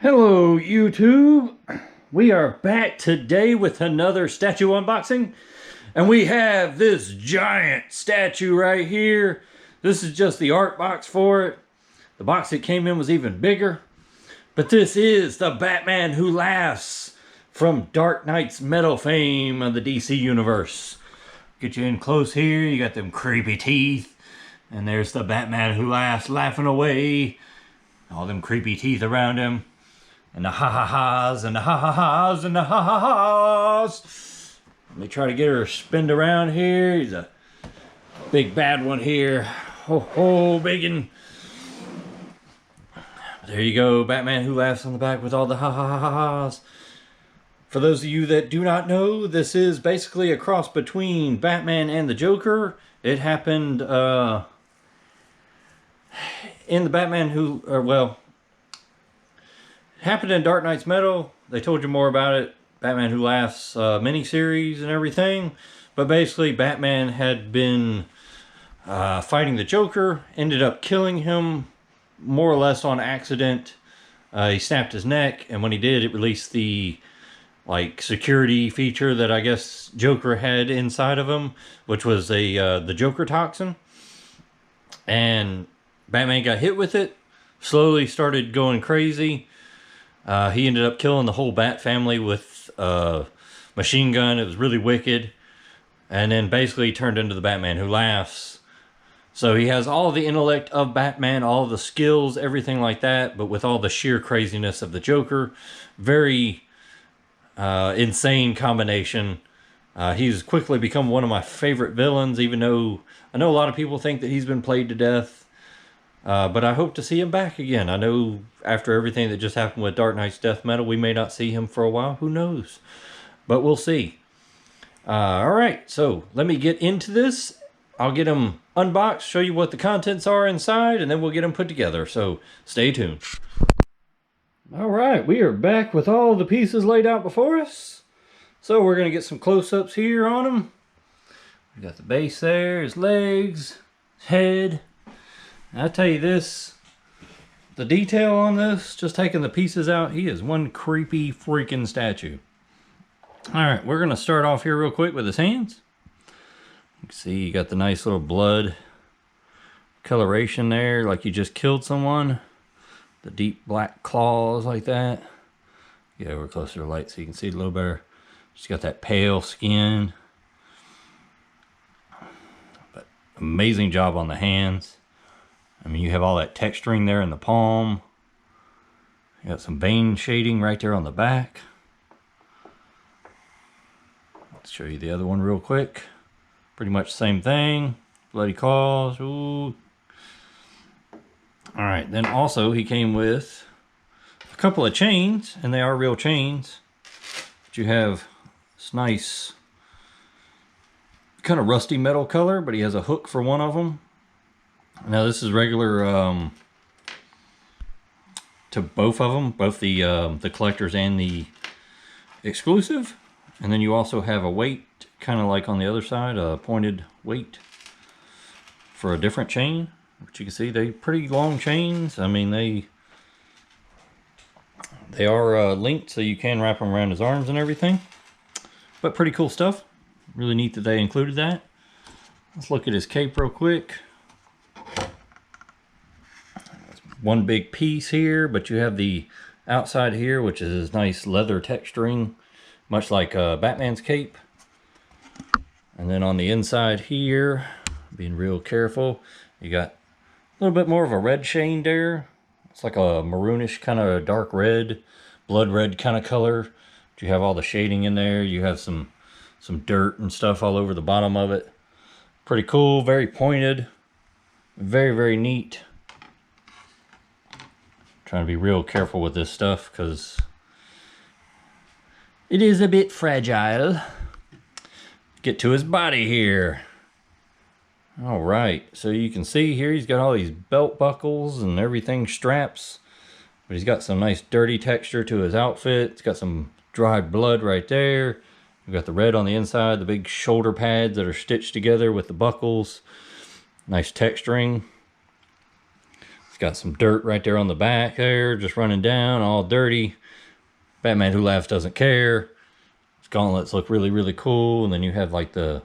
Hello YouTube, we are back today with another statue unboxing, and we have this giant statue right here. This is just the art box for it. The box it came in was even bigger, but this is the Batman Who Laughs from Dark Knight's Metal fame of the DC universe. Get you in close here, you got them creepy teeth, and there's the Batman Who Laughs laughing away. All them creepy teeth around him. And the ha-ha-has, and the ha-ha-has, and the ha-ha-has. Let me try to get her spinned around here. He's a big bad one here. Ho-ho, biggin. There you go, Batman Who Laughs on the back with all the ha-ha-ha-has. For those of you that do not know, this is basically a cross between Batman and the Joker. It happened in the Batman Who, happened in Dark Knight's Metal. They told you more about it. Batman Who Laughs miniseries and everything. But basically, Batman had been fighting the Joker. Ended up killing him more or less on accident. He snapped his neck. And when he did, it released the security feature that I guess Joker had inside of him. Which was the Joker toxin. And Batman got hit with it. Slowly started going crazy. He ended up killing the whole Bat family with a machine gun. It was really wicked. And then basically turned into the Batman Who Laughs. So he has all the intellect of Batman, all the skills, everything like that, but with all the sheer craziness of the Joker. Very insane combination. He's quickly become one of my favorite villains, even though I know a lot of people think that he's been played to death. But I hope to see him back again. I know after everything that just happened with Dark Knight's Death Metal, we may not see him for a while. Who knows? But we'll see. Alright, so let me get into this. I'll get him unboxed, show you what the contents are inside, and then we'll get him put together. So stay tuned. Alright, we are back with all the pieces laid out before us. So we're going to get some close-ups here on him. We got the base there, his legs, his head. I'll tell you this, the detail on this, just taking the pieces out, he is one creepy freaking statue. Alright, we're going to start off here real quick with his hands. You can see you got the nice little blood coloration there, like you just killed someone. The deep black claws like that. Get over closer to the light so you can see it a little better. Just got that pale skin. But amazing job on the hands. I mean, you have all that texturing there in the palm. You got some vein shading right there on the back. Let's show you the other one real quick. Pretty much the same thing. Bloody claws. Ooh. Alright, then also he came with a couple of chains, and they are real chains. But you have this nice kind of rusty metal color, but he has a hook for one of them. Now this is regular to both of them, both the collectors and the exclusive. And then you also have a weight, kind of like on the other side, a pointed weight for a different chain. Which you can see, they're pretty long chains. I mean, they are linked, so you can wrap them around his arms and everything. But pretty cool stuff. Really neat that they included that. Let's look at his cape real quick. One big piece here, but you have the outside here, which is his nice leather texturing, much like Batman's cape. And then on the inside here, being real careful, you got a little bit more of a red shade there. It's like a maroonish kind of dark red, blood red kind of color. But you have all the shading in there. You have some dirt and stuff all over the bottom of it. Pretty cool, very pointed, very, very neat. Trying to be real careful with this stuff because it is a bit fragile. Get to his body here. Alright, so you can see here he's got all these belt buckles and everything, straps. But he's got some nice dirty texture to his outfit. It's got some dried blood right there. We've got the red on the inside, the big shoulder pads that are stitched together with the buckles. Nice texturing. It's got some dirt right there on the back there, just running down, all dirty. Batman Who Laughs doesn't care. His gauntlets look really, really cool. And then you have like the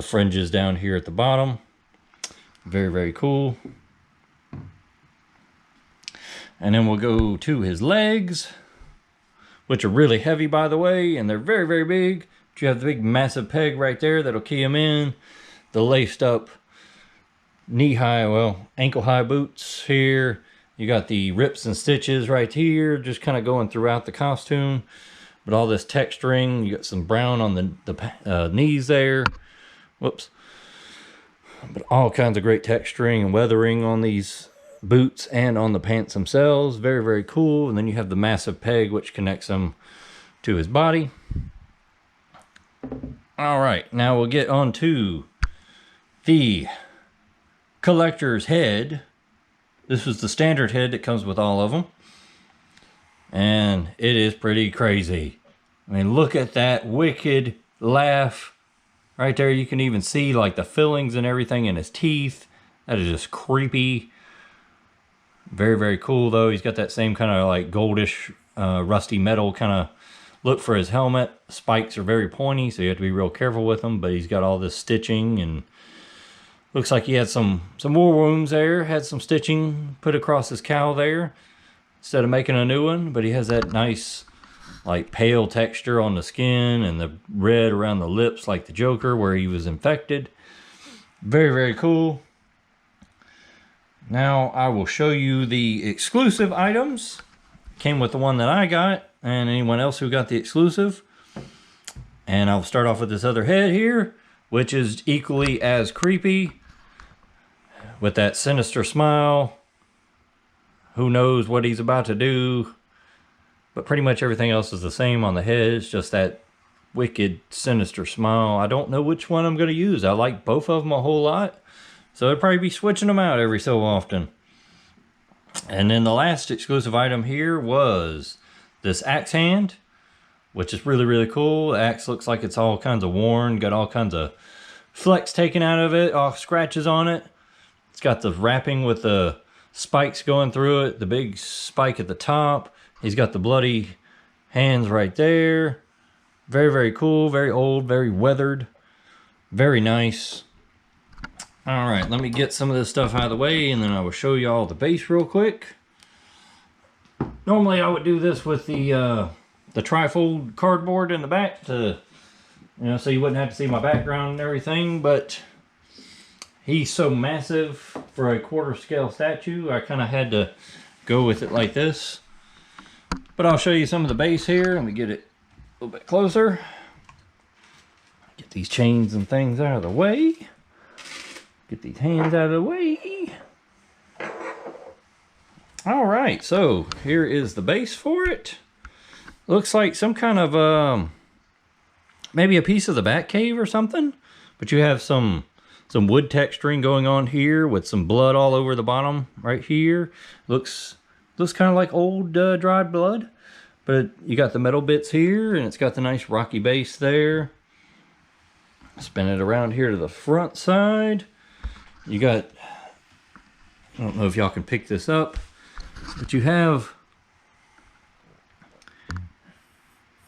fringes down here at the bottom. Very, very cool. And then we'll go to his legs, which are really heavy, by the way, and they're very, very big. But you have the big massive peg right there that'll key him in. The laced up knee-high, well, ankle-high boots here. You got the rips and stitches right here, just kind of going throughout the costume. But all this texturing, you got some brown on the knees there. Whoops. But all kinds of great texturing and weathering on these boots and on the pants themselves. Very, very cool. And then you have the massive peg, which connects them to his body. All right, now we'll get on to the collector's head. This is the standard head that comes with all of them. And it is pretty crazy. I mean, look at that wicked laugh. Right there, you can even see like the fillings and everything in his teeth. That is just creepy. Very, very cool though. He's got that same kind of like goldish, rusty metal kind of look for his helmet. Spikes are very pointy, so you have to be real careful with them. But he's got all this stitching, and looks like he had some war wounds there. Had some stitching put across his cowl there instead of making a new one. But he has that nice like pale texture on the skin and the red around the lips like the Joker where he was infected. Very, very cool. Now I will show you the exclusive items. Came with the one that I got and anyone else who got the exclusive. And I'll start off with this other head here, which is equally as creepy with that sinister smile. Who knows what he's about to do? But pretty much everything else is the same on the head. It's just that wicked, sinister smile. I don't know which one I'm going to use. I like both of them a whole lot. So I'd probably be switching them out every so often. And then the last exclusive item here was this axe hand, which is really, really cool. The axe looks like it's all kinds of worn. Got all kinds of flecks taken out of it. All scratches on it. It's got the wrapping with the spikes going through it. The big spike at the top. He's got the bloody hands right there. Very, very cool. Very old. Very weathered. Very nice. All right, let me get some of this stuff out of the way, and then I will show you all the base real quick. Normally, I would do this with the trifold cardboard in the back to, so you wouldn't have to see my background and everything. But he's so massive for a quarter scale statue, I kind of had to go with it like this. But I'll show you some of the base here. Let me get it a little bit closer. Get these chains and things out of the way. Get these hands out of the way. All right, so here is the base for it. Looks like some kind of maybe a piece of the Batcave or something. But you have some wood texturing going on here with some blood all over the bottom right here. Looks kind of like old dried blood. But you got the metal bits here, and it's got the nice rocky base there. Spin it around here to the front side. You got, I don't know if y'all can pick this up, but you have,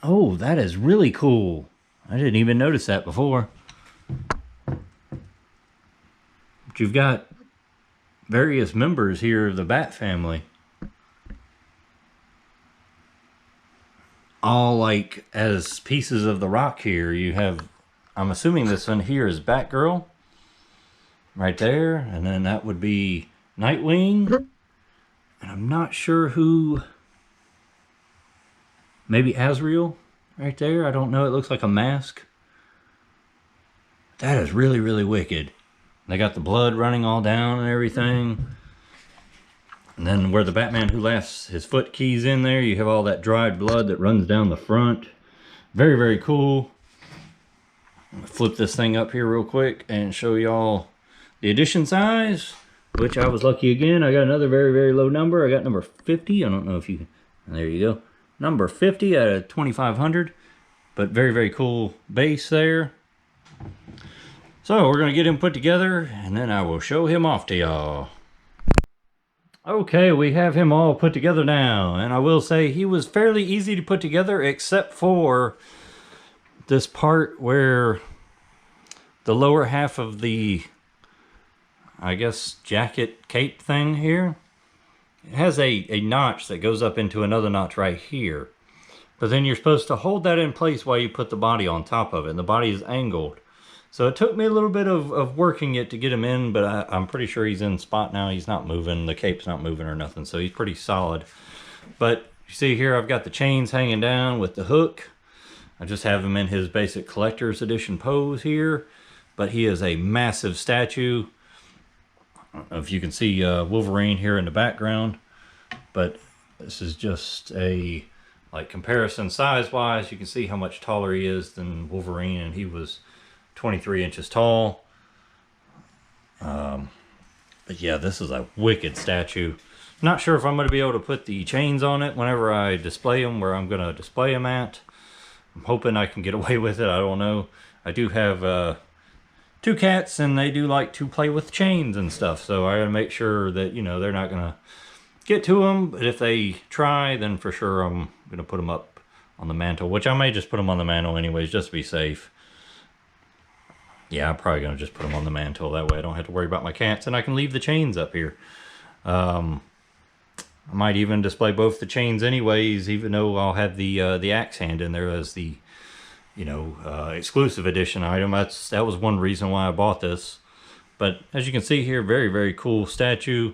oh, that is really cool. I didn't even notice that before. But you've got various members here of the Bat family. All like as pieces of the rock here. You have, I'm assuming this one here is Batgirl. Right there, and then that would be Nightwing, and I'm not sure who, maybe Azrael right there, I don't know, it looks like a mask. That is really, really wicked. They got the blood running all down and everything, and then where the Batman Who Laughs, his foot keys in there, you have all that dried blood that runs down the front. Very, very cool. I'm gonna flip this thing up here real quick and show y'all the edition size, which I was lucky again. I got another very, very low number. I got number 50. I don't know if you, there you go. Number 50 out of 2,500. But very, very cool base there. So we're going to get him put together, and then I will show him off to y'all. Okay, we have him all put together now, and I will say he was fairly easy to put together except for this part where the lower half of the, I guess, jacket cape thing here, it has a notch that goes up into another notch right here. But then you're supposed to hold that in place while you put the body on top of it, and the body is angled. So it took me a little bit of working it to get him in, but I'm pretty sure he's in spot now. He's not moving, the cape's not moving or nothing, so he's pretty solid. But you see here, I've got the chains hanging down with the hook. I just have him in his basic collector's edition pose here, but he is a massive statue. I don't know if you can see Wolverine here in the background, but this is just a like comparison size-wise. You can see how much taller he is than Wolverine, and he was 23 inches tall. But yeah, this is a wicked statue. Not sure if I'm going to be able to put the chains on it whenever I display them, where I'm going to display them at. I'm hoping I can get away with it. I don't know. I do have 2 cats, and they do like to play with chains and stuff, so I gotta make sure that, you know, they're not gonna get to them. But if they try, then for sure I'm gonna put them up on the mantle, which I may just put them on the mantle anyways, just to be safe. Yeah, I'm probably gonna just put them on the mantle. That way I don't have to worry about my cats, and I can leave the chains up here. I might even display both the chains anyways, even though I'll have the axe hand in there as the, you know, exclusive edition item. That was one reason why I bought this. But as you can see here, very, very cool statue.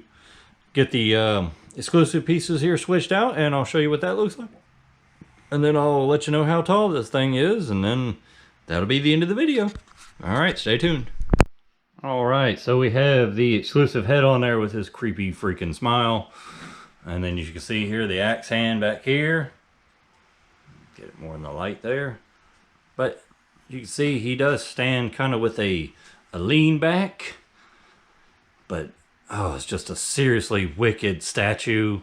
Get the exclusive pieces here switched out, and I'll show you what that looks like. And then I'll let you know how tall this thing is, and then that'll be the end of the video. All right, stay tuned. All right, so we have the exclusive head on there with his creepy freaking smile. And then you can see here the axe hand back here. Get it more in the light there. But you can see he does stand kind of with a lean back. But, oh, it's just a seriously wicked statue.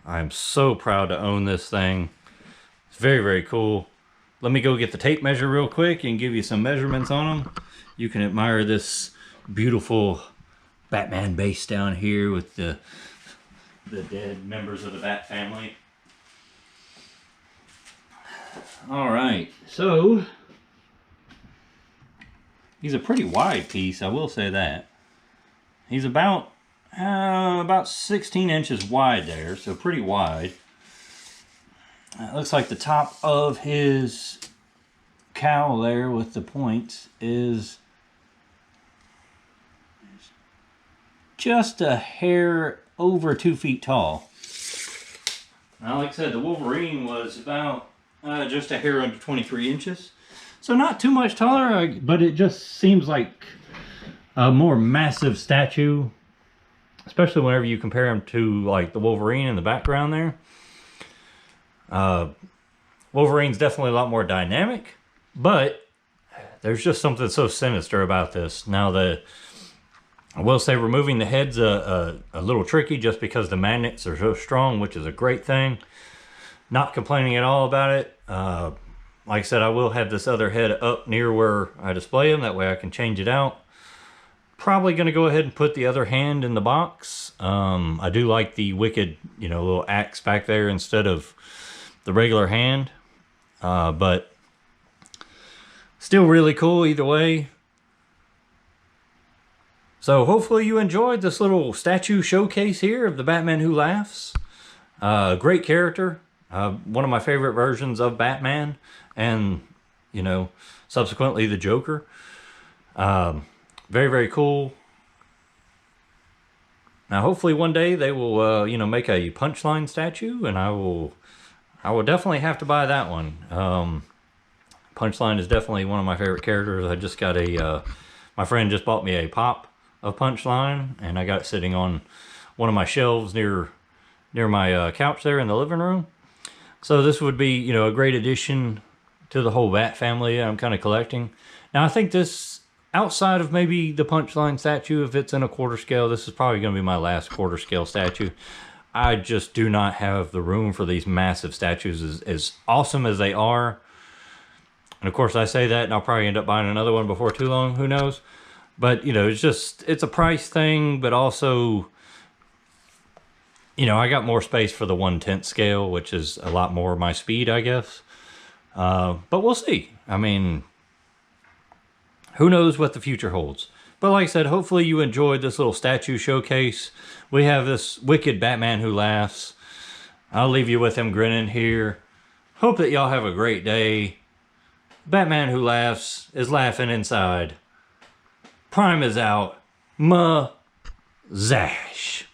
I'm so proud to own this thing. It's very, very cool. Let me go get the tape measure real quick and give you some measurements on them. You can admire this beautiful Batman base down here with the dead members of the Bat family. All right, so he's a pretty wide piece, I will say that. He's about 16 inches wide there, so pretty wide. It looks like the top of his cowl there with the points is just a hair over 2 feet tall. Now, like I said, the Wolverine was about just a hair under 23 inches. So not too much taller, but it just seems like a more massive statue, especially whenever you compare him to like the Wolverine in the background there. Wolverine's definitely a lot more dynamic, but there's just something so sinister about this. Now, I will say removing the head's a little tricky just because the magnets are so strong, which is a great thing. Not complaining at all about it. Like I said, I will have this other head up near where I display them. That way I can change it out. Probably going to go ahead and put the other hand in the box. I do like the wicked, you know, little axe back there instead of the regular hand. But still really cool either way. So hopefully you enjoyed this little statue showcase here of the Batman Who Laughs. Great character. One of my favorite versions of Batman. And, you know, subsequently the Joker. Very, very cool. Now hopefully one day they will, you know, make a Punchline statue. And I will definitely have to buy that one. Punchline is definitely one of my favorite characters. I just got my friend just bought me a pop of Punchline, and I got it sitting on one of my shelves near my couch there in the living room. So this would be, you know, a great addition to the whole Bat family I'm kind of collecting. Now I think this, outside of maybe the Punchline statue, if it's in a quarter scale, this is probably going to be my last quarter scale statue. I just do not have the room for these massive statues, as awesome as they are. And of course I say that and I'll probably end up buying another one before too long, who knows. But, you know, it's a price thing, but also you know, I got more space for the 1/10 scale, which is a lot more my speed, I guess. But we'll see. I mean, who knows what the future holds. But like I said, hopefully you enjoyed this little statue showcase. We have this wicked Batman Who Laughs. I'll leave you with him grinning here. Hope that y'all have a great day. Batman Who Laughs is laughing inside. Prime is out. Zash.